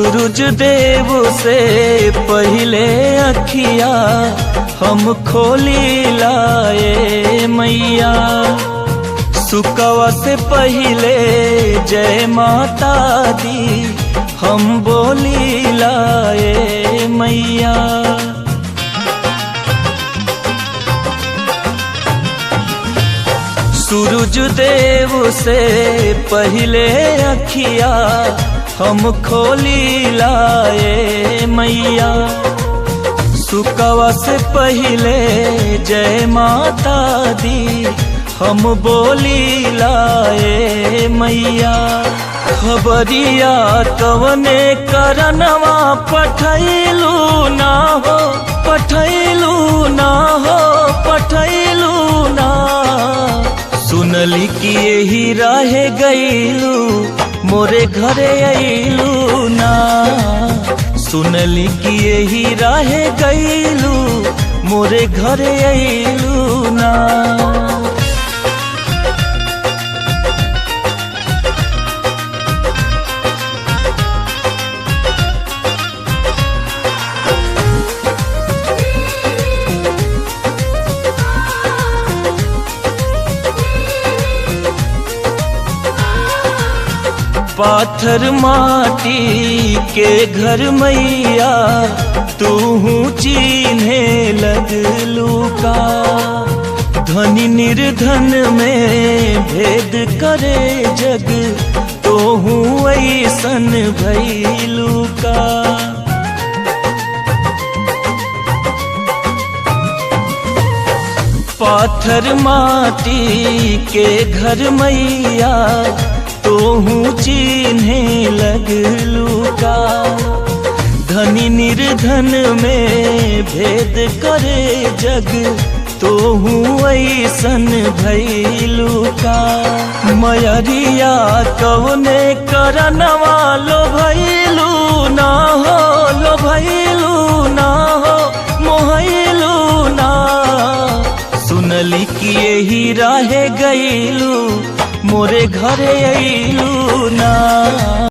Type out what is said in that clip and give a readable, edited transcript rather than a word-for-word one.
सूरज देव से पहले अखिया हम खोली लाए मैया, सुकवा से पहले जय माता दी हम बोली लाए मैया। सूरज देव से पहले अखिया हम खोली लाए मैया, सुकवा से पहले जय माता दी हम बोली लाए मैया। खबरिया कवने करनवा पठैलू ना हो, पठैलू ना हो, पठैलू ना। सुनली कि यही रहे गईलू मोरे घरे अइलू ना, सुनली कि यही रहे गईलू मोरे घरे अइलू ना। पाथर माटी के घर मैया तू चिन्हे लगलू का, धनी निर्धन में भेद करे जग तो हूँ ऐसन भैलू का। पाथर माटी के घर मैया तो हूँ चिन्हे लगलू का, धनी निर्धन में भेद करे जग तो हूँ ऐसन भैलू का। मयरिया कवने करनवा लो भैलू ना हो, लो भैलू ना हो, मोहैलू ना। सुनली कि यही रहे गईलू मोरे घरे अइलू ना।